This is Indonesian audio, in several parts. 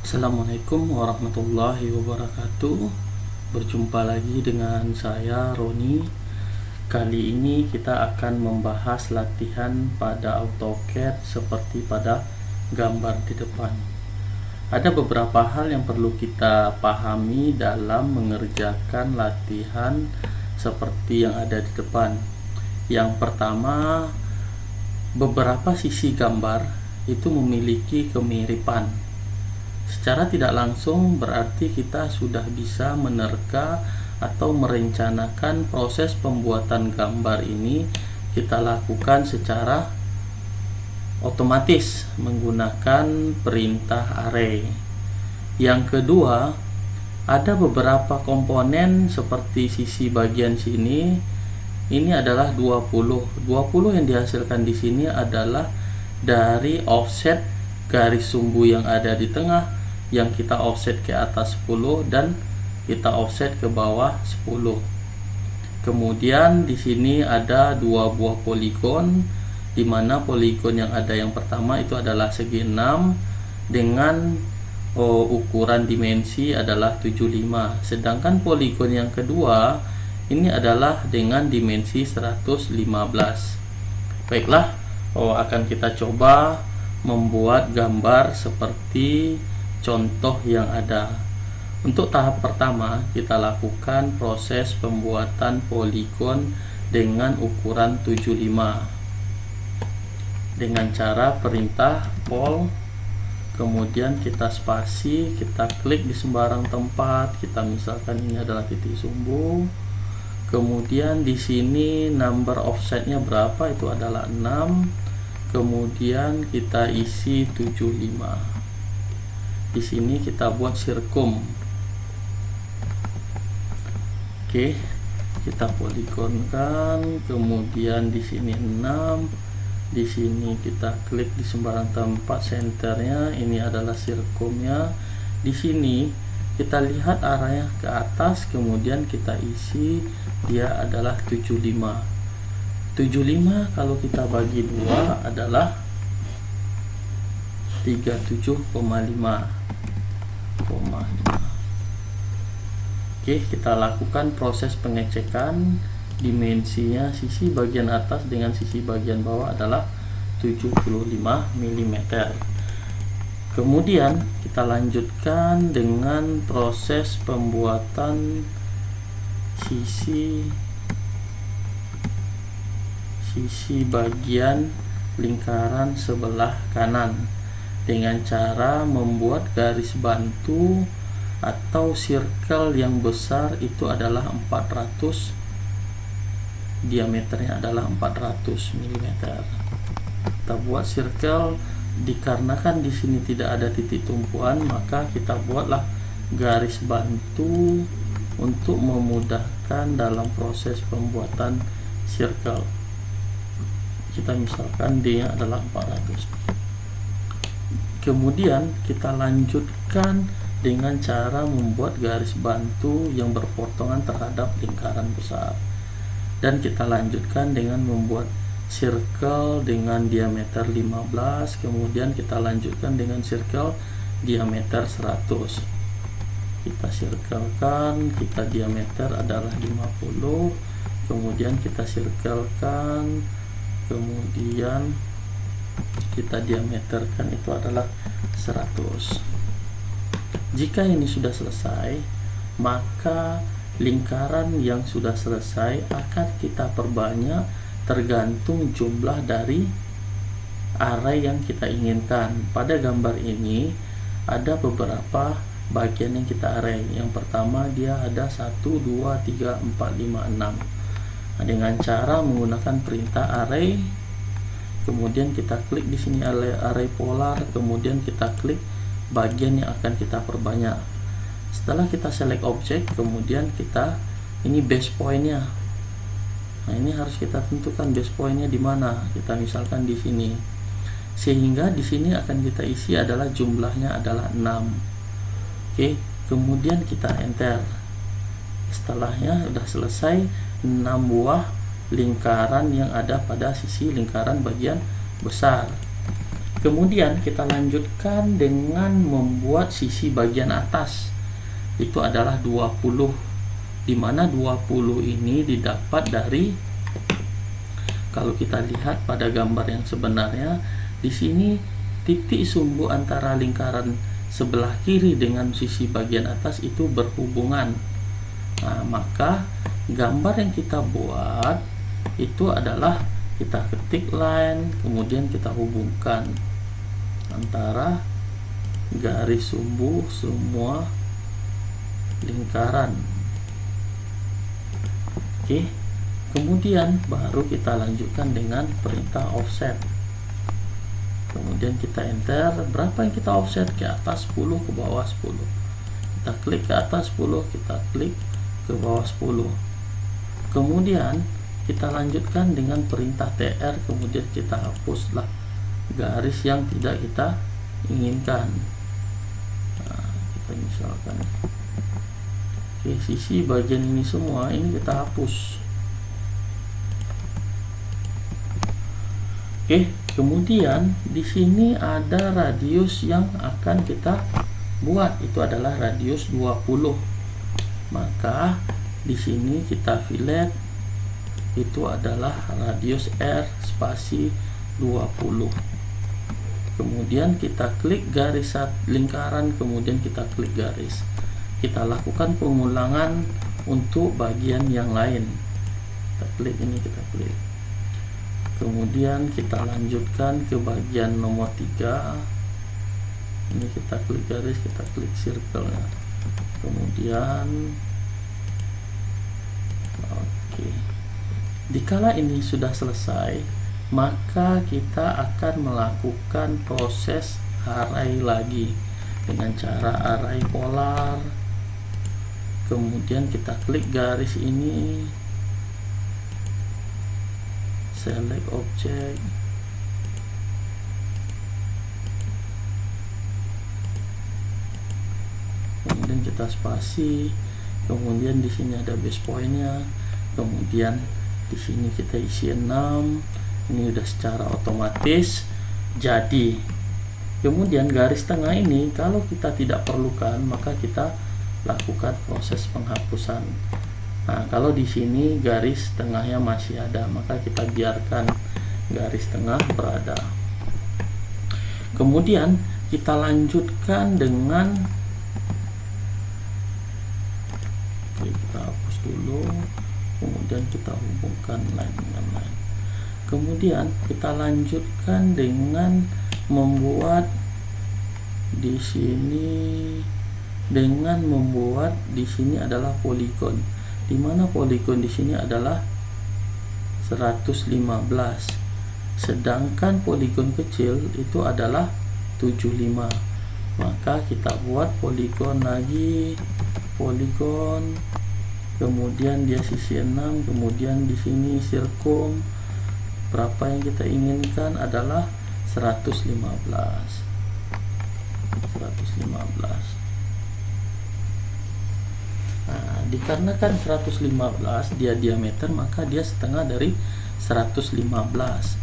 Assalamualaikum warahmatullahi wabarakatuh. Berjumpa lagi dengan saya Roni. Kali ini kita akan membahas latihan pada AutoCAD seperti pada gambar di depan. Ada beberapa hal yang perlu kita pahami dalam mengerjakan latihan seperti yang ada di depan. Yang pertama, beberapa sisi gambar itu memiliki kemiripan. Secara tidak langsung berarti kita sudah bisa menerka atau merencanakan proses pembuatan gambar ini kita lakukan secara otomatis menggunakan perintah array. Yang kedua, ada beberapa komponen seperti sisi bagian sini. Ini adalah 20 yang dihasilkan di sini adalah dari offset garis sumbu yang ada di tengah, yang kita offset ke atas 10 dan kita offset ke bawah 10. Kemudian di sini ada dua buah poligon, di mana poligon yang ada yang pertama itu adalah segi 6 dengan ukuran dimensi adalah 75. Sedangkan poligon yang kedua ini adalah dengan dimensi 115. Baiklah, akan kita coba membuat gambar seperti contoh yang ada. Untuk tahap pertama, kita lakukan proses pembuatan poligon dengan ukuran 75 dengan cara perintah pol. Kemudian kita spasi, kita klik di sembarang tempat. Kita misalkan ini adalah titik sumbu. Kemudian di sini number offsetnya berapa? Itu adalah 6. Kemudian kita isi 75. Di sini kita buat sirkum. Oke, kita poligonkan. Kemudian di sini 6. Di sini kita klik di sembarang tempat senternya. Ini adalah sirkumnya. Di sini kita lihat arahnya ke atas, kemudian kita isi, dia adalah 75. 75 kalau kita bagi 2 adalah 37,5. Oke, kita lakukan proses pengecekan. Dimensinya sisi bagian atas dengan sisi bagian bawah adalah 75 mm. Kemudian kita lanjutkan dengan proses pembuatan sisi bagian lingkaran sebelah kanan dengan cara membuat garis bantu atau circle yang besar. Itu adalah 400, diameternya adalah 400 mm. Kita buat circle. Dikarenakan di sini tidak ada titik tumpuan, maka kita buatlah garis bantu untuk memudahkan dalam proses pembuatan circle. Kita misalkan D-nya adalah 400. Kemudian kita lanjutkan dengan cara membuat garis bantu yang berpotongan terhadap lingkaran besar, dan kita lanjutkan dengan membuat circle dengan diameter 15. Kemudian kita lanjutkan dengan circle diameter 100. Kita circlekan, kita diameter adalah 50. Kemudian kita circlekan, kemudian kita diameterkan, itu adalah 100. Jika ini sudah selesai, maka lingkaran yang sudah selesai akan kita perbanyak tergantung jumlah dari array yang kita inginkan. Pada gambar ini ada beberapa bagian yang kita array. Yang pertama, dia ada 1, 2, 3, 4, 5, 6. Dengan cara menggunakan perintah array, kemudian kita klik di sini array polar, kemudian kita klik bagian yang akan kita perbanyak. Setelah kita select object, kemudian kita ini base pointnya. Nah, ini harus kita tentukan base pointnya di mana. Kita misalkan di sini, sehingga di sini akan kita isi adalah jumlahnya adalah 6. Oke, kemudian kita enter. Setelahnya sudah selesai 6 buah lingkaran yang ada pada sisi lingkaran bagian besar. Kemudian kita lanjutkan dengan membuat sisi bagian atas, itu adalah 20, dimana 20 ini didapat dari, kalau kita lihat pada gambar yang sebenarnya, di sini titik sumbu antara lingkaran sebelah kiri dengan sisi bagian atas itu berhubungan. Nah, maka gambar yang kita buat itu adalah kita ketik line, kemudian kita hubungkan antara garis sumbu semua lingkaran. Oke, kemudian baru kita lanjutkan dengan perintah offset. Kemudian kita enter berapa yang kita offset, ke atas 10, ke bawah 10. Kita klik ke atas 10, kita klik ke bawah 10. Kemudian kita lanjutkan dengan perintah TR, kemudian kita hapuslah garis yang tidak kita inginkan. Nah, kita misalkan oke, sisi bagian ini semua ini kita hapus. Oke, kemudian di sini ada radius yang akan kita buat, itu adalah radius 20. Maka di sini kita fillet, itu adalah radius R spasi 20. Kemudian kita klik garis lingkaran, kemudian kita klik garis. Kita lakukan pengulangan untuk bagian yang lain. Kita klik ini, kita klik. Kemudian kita lanjutkan ke bagian nomor 3. Ini kita klik garis, kita klik circle ya. Kemudian oke. Dikala ini sudah selesai, maka kita akan melakukan proses array lagi dengan cara array polar. Kemudian kita klik garis ini, select object, kemudian kita spasi, kemudian di sini ada base pointnya, kemudian di sini kita isi 6. Ini udah secara otomatis jadi. Kemudian garis tengah ini kalau kita tidak perlukan, maka kita lakukan proses penghapusan. Nah, kalau di sini garis tengahnya masih ada, maka kita biarkan garis tengah berada. Kemudian kita lanjutkan dengan, kita hapus dulu, kemudian kita hubungkan line dengan line. Kemudian kita lanjutkan dengan membuat di sini, adalah poligon, di mana poligon di sini adalah 115, sedangkan poligon kecil itu adalah 75. Maka kita buat poligon lagi, poligon, kemudian dia sisi 6, kemudian di sini sirkum. Berapa yang kita inginkan adalah 115. Nah, dikarenakan 115 dia diameter, maka dia setengah dari 115.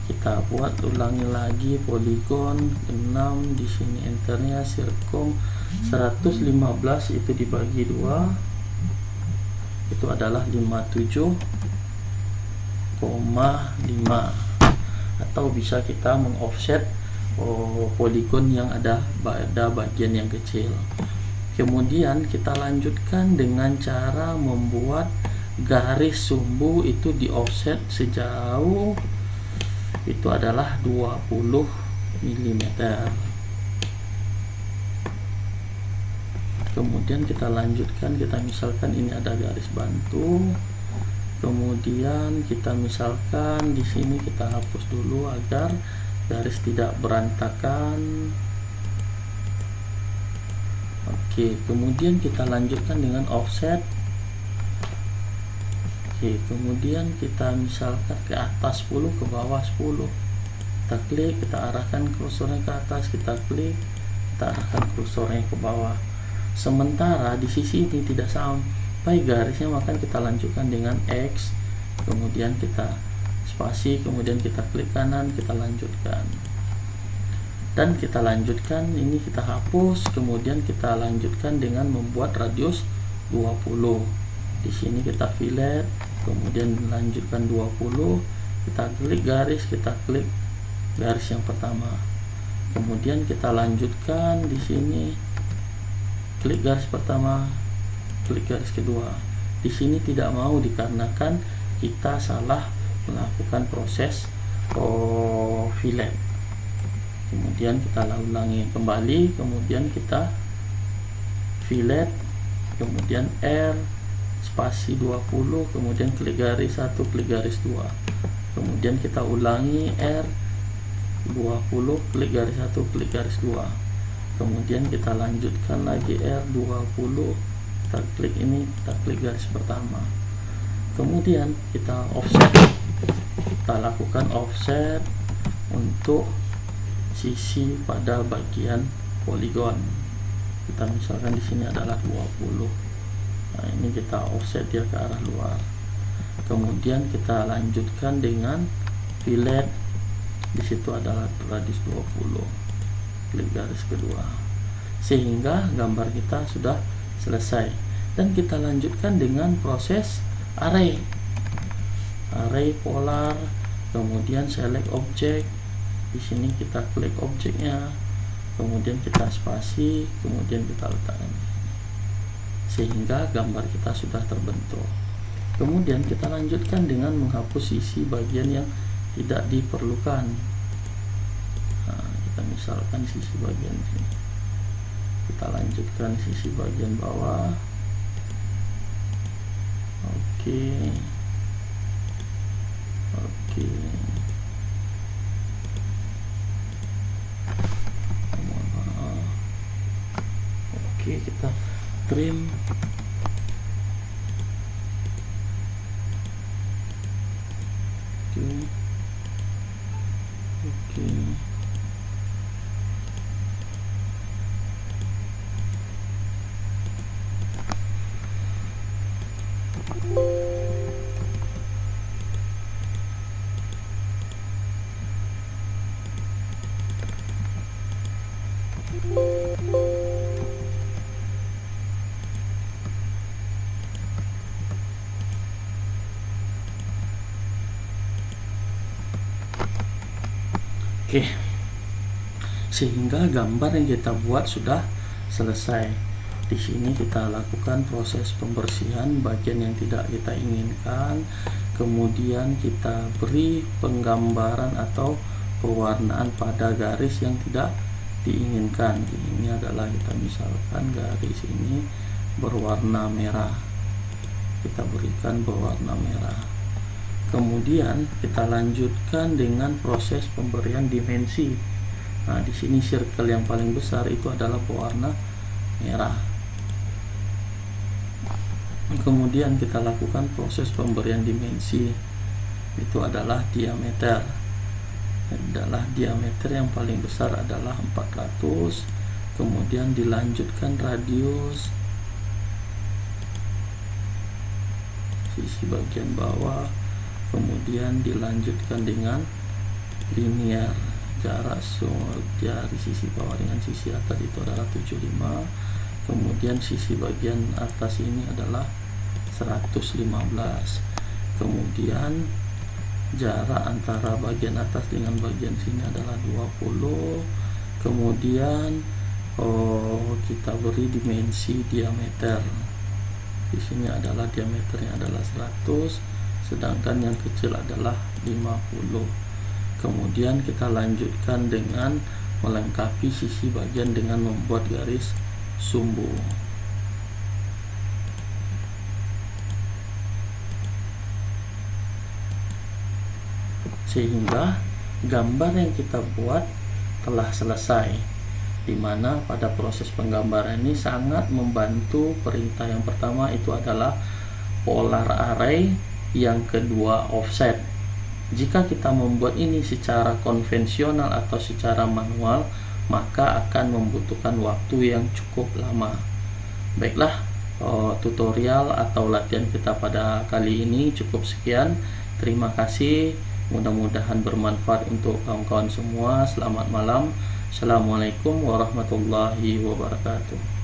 Kita buat ulangi lagi poligon 6, di sini enternya sirkum 115 itu dibagi 2, itu adalah 57,5, atau bisa kita mengoffset poligon yang ada pada bagian yang kecil. Kemudian kita lanjutkan dengan cara membuat garis sumbu itu di offset sejauh itu adalah 20 mm. Kemudian kita lanjutkan, kita misalkan ini ada garis bantu. Kemudian kita misalkan di sini kita hapus dulu agar garis tidak berantakan. Oke, kemudian kita lanjutkan dengan offset. Oke, kemudian kita misalkan ke atas 10, ke bawah 10. Kita klik, kita arahkan kursornya ke atas, kita klik, kita arahkan kursornya ke bawah. Sementara di sisi ini tidak sampai garisnya, maka kita lanjutkan dengan X, kemudian kita spasi, kemudian kita klik kanan, kita lanjutkan. Dan kita lanjutkan, ini kita hapus, kemudian kita lanjutkan dengan membuat radius 20. Di sini kita fillet, kemudian lanjutkan 20, kita klik garis yang pertama. Kemudian kita lanjutkan di sini, klik garis pertama, klik garis kedua. Di sini tidak mau dikarenakan kita salah melakukan proses fillet. Kemudian kita ulangi kembali, kemudian kita fillet, kemudian R spasi 20, kemudian klik garis 1, klik garis 2, kemudian kita ulangi R 20, klik garis 1, klik garis 2, kemudian kita lanjutkan lagi R 20, kita klik ini, kita klik garis pertama, kemudian kita offset, kita lakukan offset untuk sisi pada bagian poligon. Kita misalkan di sini adalah 20. Nah, ini kita offset dia ke arah luar. Kemudian kita lanjutkan dengan fillet. Di situ adalah radius 20. Klik garis kedua. Sehingga gambar kita sudah selesai. Dan kita lanjutkan dengan proses array. Array polar, kemudian select object. Di sini kita klik objeknya, kemudian kita spasi, kemudian kita letakkan sehingga gambar kita sudah terbentuk. Kemudian kita lanjutkan dengan menghapus sisi bagian yang tidak diperlukan. Nah, kita misalkan sisi bagian sini, kita lanjutkan sisi bagian bawah. Oke. Oke, kita trim. Oke. Oke, sehingga gambar yang kita buat sudah selesai. Di sini kita lakukan proses pembersihan bagian yang tidak kita inginkan, kemudian kita beri penggambaran atau pewarnaan pada garis yang tidak diinginkan. Ini adalah kita misalkan garis ini berwarna merah, kita berikan berwarna merah. Kemudian kita lanjutkan dengan proses pemberian dimensi. Nah, di sini circle yang paling besar itu adalah berwarna merah. Kemudian kita lakukan proses pemberian dimensi. Itu adalah diameter. Diameter yang paling besar adalah 400. Kemudian dilanjutkan radius sisi bagian bawah. Kemudian dilanjutkan dengan linear, jarak dari sisi bawah dengan sisi atas itu adalah 75. Kemudian sisi bagian atas ini adalah 115. Kemudian jarak antara bagian atas dengan bagian sini adalah 20. Kemudian kita beri dimensi diameter. Di sini adalah diameternya adalah 100. Sedangkan yang kecil adalah 50. Kemudian kita lanjutkan dengan melengkapi sisi bagian dengan membuat garis sumbu. Sehingga gambar yang kita buat telah selesai, dimana pada proses penggambaran ini sangat membantu. Perintah yang pertama itu adalah polar array, yang kedua offset. Jika kita membuat ini secara konvensional atau secara manual, maka akan membutuhkan waktu yang cukup lama. Baiklah, tutorial atau latihan kita pada kali ini cukup sekian. Terima kasih, mudah-mudahan bermanfaat untuk kawan-kawan semua. Selamat malam, Assalamualaikum warahmatullahi wabarakatuh.